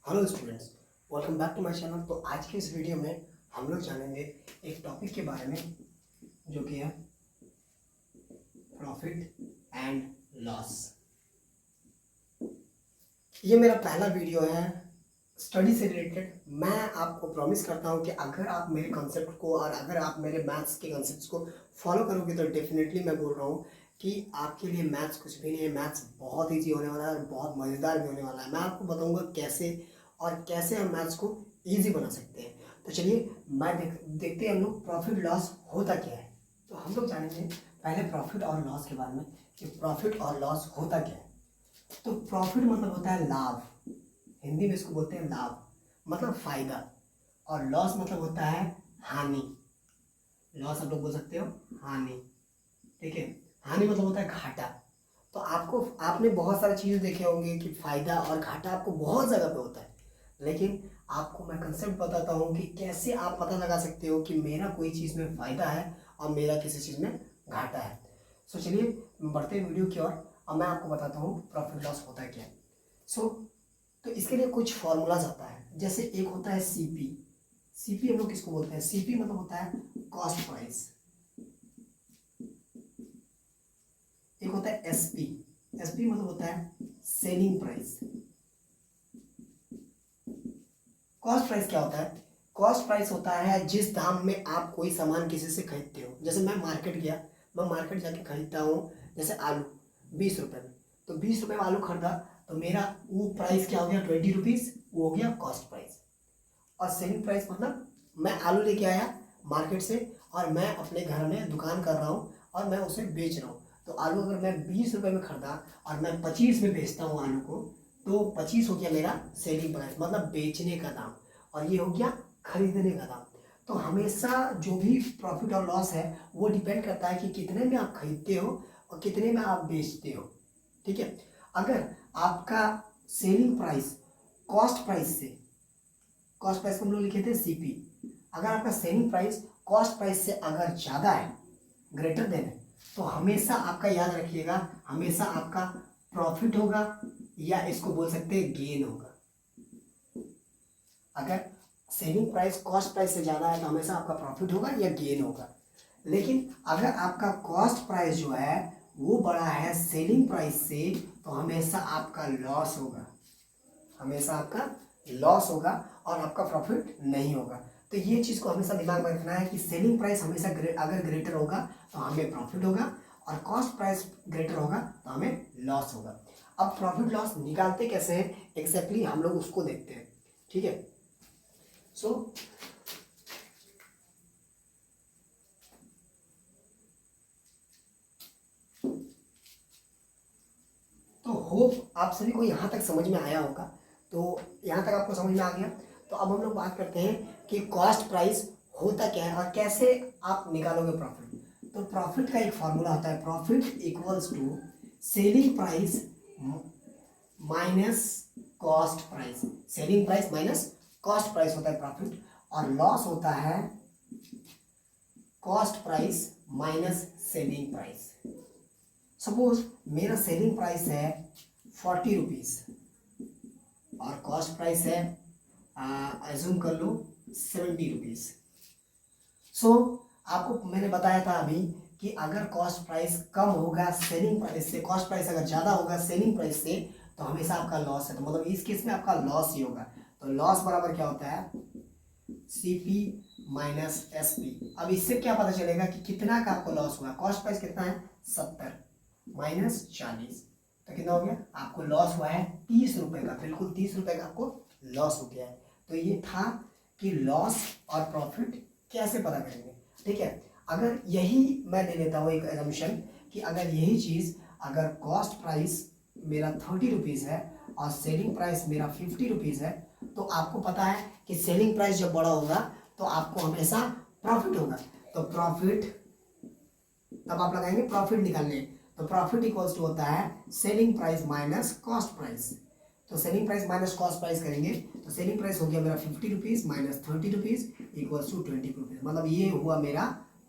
Hello students, welcome back to my channel. तो आज की इस वीडियो में हम लोग जानेंगे एक टॉपिक के बारे में जो कि है प्रॉफिट एंड लॉस। ये मेरा पहला वीडियो है स्टडी से रिलेटेड। मैं आपको प्रॉमिस करता हूँ कि अगर आप मेरे कॉन्सेप्ट को और अगर आप मेरे मैथ्स के कॉन्सेप्ट्स को फॉलो करोगे तो डेफिनेटली मैं बोल रहा हूँ कि आपके लिए मैथ्स कुछ भी नहीं है। मैथ्स बहुत ईजी होने वाला है और बहुत मज़ेदार भी होने वाला है। मैं आपको बताऊँगा कैसे और कैसे हम मैथ्स को ईजी बना सकते हैं। तो चलिए देखते हैं हम लोग प्रॉफिट लॉस होता क्या है। तो हम लोग जानेंगे पहले प्रॉफिट और लॉस के बारे में कि प्रॉफिट और लॉस होता क्या है। तो प्रॉफिट मतलब होता है लाभ, हिंदी में इसको बोलते हैं लाभ, मतलब फायदा। और लॉस मतलब होता है हानि। लॉस आप लोग बोल सकते हो हानि, ठीक है। हानि मतलब होता है घाटा। तो आपने बहुत सारी चीज़ें देखे होंगे कि फायदा और घाटा आपको बहुत जगह पे होता है, लेकिन आपको मैं कंसेप्ट बताता हूँ कि कैसे आप पता लगा सकते हो कि मेरा कोई चीज़ में फायदा है और मेरा किसी चीज़ में घाटा है। सो चलिए बढ़ते हैं वीडियो की ओर। अब मैं आपको बताता हूँ प्रॉफिट लॉस होता है क्या। सो तो इसके लिए कुछ फॉर्मूलाज आता है। जैसे एक होता है सीपी। सीपी हम लोग किसको बोलते हैं? सीपी मतलब होता है कॉस्ट प्राइस। एक होता है एसपी। एसपी मतलब होता है सेलिंग प्राइस। कॉस्ट प्राइस क्या होता है? कॉस्ट प्राइस होता है जिस दाम में आप कोई सामान किसी से खरीदते हो। जैसे मैं मार्केट गया, मैं मार्केट जाके खरीदता हूँ जैसे आलू 20 रुपये में। तो 20 रुपये में आलू खरीदा तो मेरा वो प्राइस क्या हो गया? 20 रुपीज़, वो हो गया कॉस्ट प्राइस। और सेलिंग प्राइस मतलब मैं आलू लेके आया मार्केट से और मैं अपने घर में दुकान कर रहा हूँ और मैं उसे बेच रहा हूँ। तो आलू अगर मैं 20 रुपये में खरीदा और मैं 25 में बेचता हूँ आलू को, तो 25 हो गया मेरा सेलिंग प्राइस, मतलब बेचने का दाम। और ये हो गया खरीदने का दाम। तो हमेशा जो भी प्रॉफिट और लॉस है वो डिपेंड करता है कि कितने में आप खरीदते हो और कितने में आप बेचते हो, ठीक है। अगर आपका सेलिंग प्राइस कॉस्ट प्राइस से, कॉस्ट प्राइस को हम लोग लिखे थे सीपी, अगर आपका सेलिंग प्राइस कॉस्ट प्राइस से अगर ज़्यादा है, ग्रेटर देन है, तो हमेशा आपका याद रखिएगा, हमेशा आपका प्रॉफिट होगा या इसको बोल सकते हैं गेन होगा। अगर सेलिंग प्राइस कॉस्ट प्राइस से ज़्यादा है तो हमेशा आपका प्रॉफिट होगा या गेन होगा। लेकिन अगर आपका कॉस्ट प्राइस जो है वो बड़ा है सेलिंग प्राइस से, तो हमेशा आपका लॉस होगा, हमेशा आपका लॉस होगा और आपका प्रॉफिट नहीं होगा। तो ये चीज़ को हमेशा दिमाग में रखना है कि सेलिंग प्राइस हमेशा अगर ग्रेटर होगा तो हमें प्रॉफिट होगा और कॉस्ट प्राइस ग्रेटर होगा तो हमें लॉस होगा। अब प्रॉफिट लॉस निकालते कैसे हैं एग्जैक्टली हम लोग उसको देखते हैं, ठीक है। सो तो होप आप सभी को यहाँ तक समझ में आया होगा। तो यहाँ तक आपको समझ में आ गया। तो अब हम लोग बात करते हैं कि कॉस्ट प्राइस होता क्या है और कैसे आप निकालोगे प्रॉफिट। तो प्रॉफिट का एक फॉर्मूला होता है, profit equals to selling price minus cost price. Selling price minus cost price होता है प्रॉफिट। और लॉस होता है cost price minus selling price. Suppose मेरा सेलिंग प्राइस है 40 रुपीज़ और कॉस्ट प्राइस है एज्यूम कर लो 70 रुपीज़। सो आपको मैंने बताया था अभी कि अगर कॉस्ट प्राइस कम होगा सेलिंग प्राइस से, कॉस्ट प्राइस अगर ज़्यादा होगा सेलिंग प्राइस से, तो हमेशा आपका लॉस है। तो मतलब इस केस में आपका लॉस ही होगा। तो लॉस बराबर क्या होता है? CP minus SP. अब इससे क्या पता चलेगा कि कितना का आपको लॉस हुआ? कॉस्ट प्राइस कितना है? 70 माइनस 40, तो कितना हो गया? आपको लॉस हुआ है 30 रुपये का, बिल्कुल 30 रुपये का आपको लॉस हो गया है। तो ये था कि लॉस और प्रॉफिट कैसे पता करेंगे, ठीक है। अगर यही मैं ले लेता हूँ एक एजम्पशन कि अगर यही चीज़, अगर कॉस्ट प्राइस मेरा 30 रुपीज़ है और सेलिंग प्राइस मेरा 50 रुपीज़ है, तो आपको पता है कि सेलिंग प्राइस जब बड़ा होगा तो आपको हमेशा प्रॉफिट होगा। तो प्रॉफिट तब आप लगाएंगे प्रॉफिट निकालने। तो प्रॉफिट इक्वल्स टू होता है selling price minus cost price. तो selling price minus cost price करेंगे तो सेलिंग प्राइस हो गया मेरा 50 rupees minus 30 rupees equals to 20 rupees. मतलब ये हुआ मेरा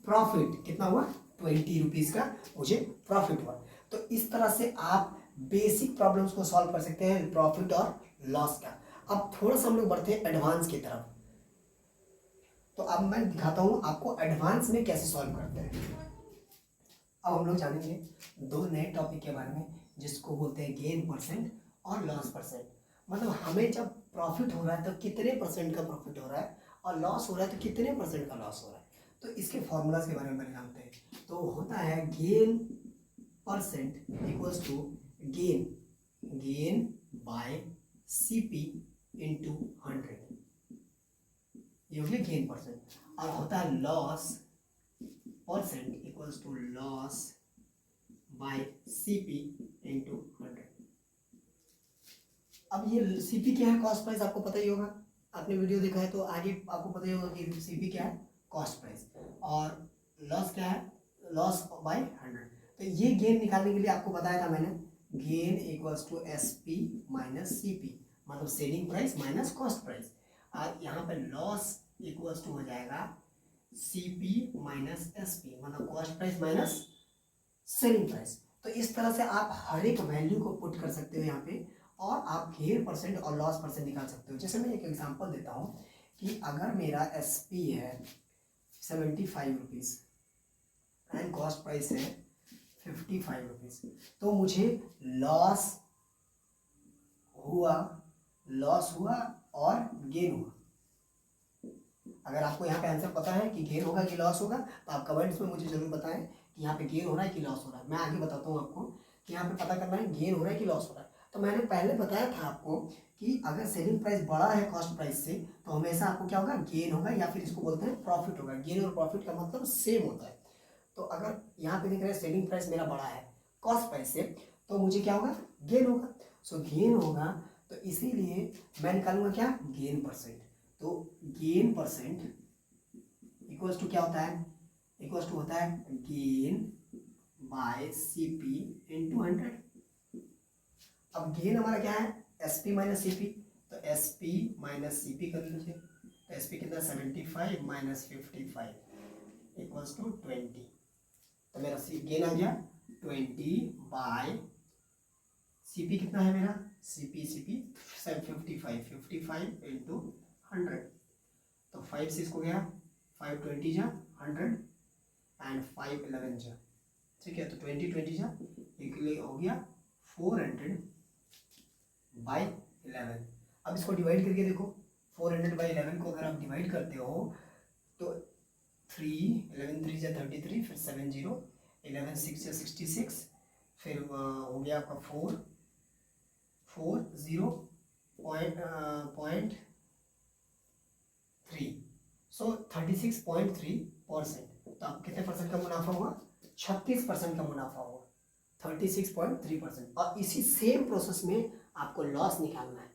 प्रॉफिट। कितना हुआ? 20 रुपीज़ का मुझे प्रॉफिट हुआ। तो इस तरह से आप बेसिक प्रॉब्लम्स को सॉल्व कर सकते हैं प्रॉफिट और लॉस का। अब थोड़ा सा हम लोग बढ़ते हैं एडवांस की तरफ। तो अब मैं दिखाता हूँ आपको एडवांस में कैसे सॉल्व करते हैं। अब हम लोग जानेंगे दो नए टॉपिक के बारे में जिसको बोलते हैं गेन परसेंट और लॉस परसेंट। मतलब हमें जब प्रॉफिट हो रहा है तो कितने परसेंट का प्रॉफिट हो रहा है और लॉस हो रहा है तो कितने परसेंट का लॉस हो रहा है। तो इसके फॉर्मूलाज के बारे में पहले जानते हैं। तो होता है gain percent equals to gain by CP into 100, ये हो गया गेन परसेंट। और होता है loss percent equals to loss by CP into 100। अब ये CP क्या है, कॉस्ट प्राइस, आपको पता ही होगा, आपने वीडियो देखा है तो आगे आपको पता ही होगा कि CP क्या है, कॉस्ट प्राइस, और लॉस क्या है, लॉस बाय 100। तो ये गेन निकालने के लिए आपको बताया था मैंने, gain equals to SP minus CP, मतलब selling price minus cost price. और यहाँ पे लॉस इक्वल्स टू हो जाएगा CP माइनस SP, मतलब cost price minus selling price. तो इस तरह से आप हर एक वैल्यू को पुट कर सकते हो यहाँ पे और आप गेन परसेंट और लॉस परसेंट निकाल सकते हो। जैसे मैं एक एग्जांपल देता हूँ कि अगर मेरा SP है 75 रुपीज़ एंड कॉस्ट प्राइस है 55 रुपीज़, तो मुझे लॉस हुआ और गेन हुआ। अगर आपको यहाँ पे आंसर पता है कि गेन होगा कि लॉस होगा तो आप कमेंट्स में मुझे जरूर बताएं कि यहाँ पे गेन हो रहा है कि लॉस हो रहा है। मैं आगे बताता हूँ आपको कि यहाँ पे पता करना है गेन हो रहा है कि लॉस हो रहा है। तो मैंने पहले बताया था आपको कि अगर सेलिंग प्राइस बड़ा है कॉस्ट प्राइस से तो हमेशा आपको क्या होगा, गेन होगा, या फिर इसको बोलते हैं प्रॉफिट होगा। गेन और प्रॉफिट का मतलब सेम होता है। तो अगर यहाँ पे देख रहे हैं सेलिंग प्राइस मेरा बड़ा है कॉस्ट प्राइस से, तो मुझे क्या होगा, गेन होगा। सो गेन होगा, तो इसीलिए मैं निकालूंगा क्या, गेन परसेंट। तो गेन परसेंट इक्वल्स टू क्या होता है, इक्वल्स टू होता है गेन बाय CP इंटू 100। अब गेन हमारा क्या है, SP माइनस CP, तो SP माइनस CP कर लीजिए। तो SP कितना, 75 माइनस 55 इक्वल्स टू 20। तो मेरा गेन आ गया 20 बाय CP कितना है मेरा, CP 55 इंटू 100। तो 5 से इसको गया 5 20 जा 100 एंड 5 11 जा, ठीक है। तो 20 जा एक हो गया 400 बाई 11। अब इसको डिवाइड करके देखो, 400 बाई 11 को अगर आप डिवाइड करते हो तो 3 11 3 जा 33, फिर 7 0 11 6 जा 66, फिर हो गया आपका 4 0 पॉइंट 3, सो 36.3%। तो आप कितने परसेंट का मुनाफा हुआ, 36% का मुनाफा हुआ, 36.3%। और इसी सेम प्रोसेस में आपको लॉस निकालना है,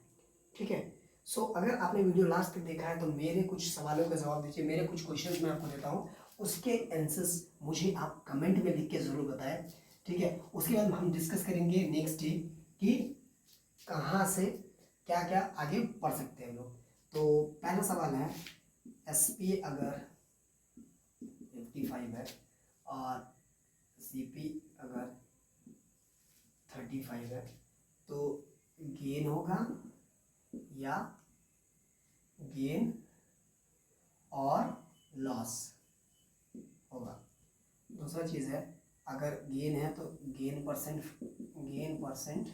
ठीक है। सो अगर आपने वीडियो लास्ट तक देखा है तो मेरे कुछ सवालों का जवाब दीजिए, मेरे कुछ क्वेश्चंस मैं आपको देता हूँ, उसके आंसर्स मुझे आप कमेंट में लिख के ज़रूर बताएं, ठीक है। उसके बाद हम डिस्कस करेंगे नेक्स्ट डे कि कहाँ से क्या क्या आगे पढ़ सकते हैं हम लोग। तो पहला सवाल है, SP अगर 55 है और CP अगर 35 है तो गेन होगा या गेन और लॉस होगा। दूसरा चीज़ है, अगर गेन है तो गेन परसेंट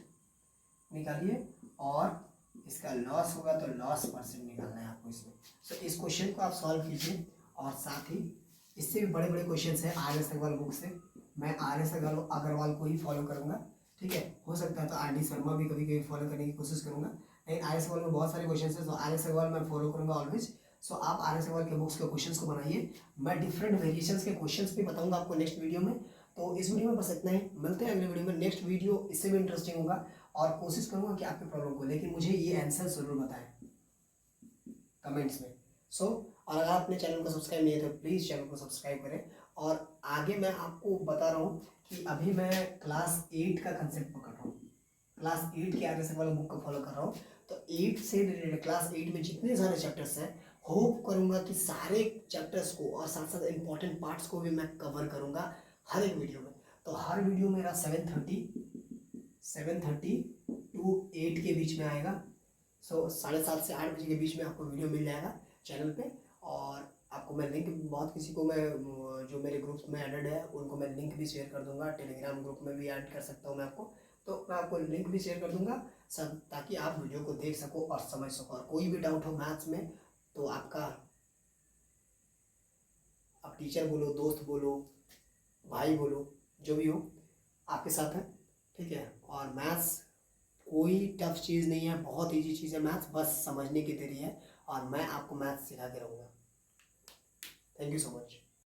निकालिए, और इसका लॉस होगा तो लॉस परसेंट निकालना है आपको इसमें। तो इस क्वेश्चन को आप सॉल्व कीजिए, और साथ ही इससे भी बड़े बड़े क्वेश्चंस हैं RS अग्रवाल बुक से। मैं RS अग्रवाल को ही फॉलो करूंगा, ठीक है। हो सकता है तो RD शर्मा भी कभी कभी फॉलो करने की कोशिश करूंगा, लेकिन RS अग्रवाल में बहुत सारे क्वेश्चन हैं, तो RS अग्रवाल मैं फॉलो करूंगा ऑलवेज। सो आप RS अग्रवाल के बुक्स के क्वेश्चंस को बनाइए। मैं डिफरेंट वेरिएशंस के क्वेश्चंस भी बताऊंगा आपको नेक्स्ट वीडियो में। तो इस वीडियो में बस इतना ही, मिलते हैं अगले वीडियो में। नेक्स्ट वीडियो इससे भी इंटरेस्टिंग होगा, और कोशिश करूंगा कि आपके प्रॉब्लम को, लेकिन मुझे ये आंसर जरूर बताएं कमेंट्स में। और अगर आपने चैनल को सब्सक्राइब नहीं है तो प्लीज़ चैनल को सब्सक्राइब करें। और आगे मैं आपको बता रहा हूँ कि अभी मैं क्लास 8 का कंसेप्ट पकड़ रहा हूँ, क्लास 8 के RS वाला बुक को फॉलो कर रहा हूँ। तो 8 से रिलेटेड क्लास 8 में जितने सारे चैप्टर्स हैं, होप करूँगा कि सारे चैप्टर्स को और साथ साथ इम्पॉर्टेंट पार्ट्स को भी मैं कवर करूँगा हर एक वीडियो में। तो हर वीडियो मेरा 7:30 टू 8 के बीच में आएगा। सो 7:30 से 8 बजे के बीच में आपको वीडियो मिल जाएगा चैनल पे। और आपको मैं लिंक, बहुत किसी को मैं जो मेरे ग्रुप्स में एडेड है उनको मैं लिंक भी शेयर कर दूंगा, टेलीग्राम ग्रुप में भी ऐड कर सकता हूँ मैं आपको, तो मैं आपको लिंक भी शेयर कर दूंगा सब, ताकि आप वीडियो को देख सको और समझ सको। और कोई भी डाउट हो मैथ्स में तो आपका, आप टीचर बोलो, दोस्त बोलो, भाई बोलो, जो भी हो आपके साथ है, ठीक है। और मैथ्स कोई टफ चीज़ नहीं है, बहुत ईजी चीज़ है मैथ्स, बस समझने की देरी है। और मैं आपको मैथ्स सिखा के रहूँगा। Thank you so much.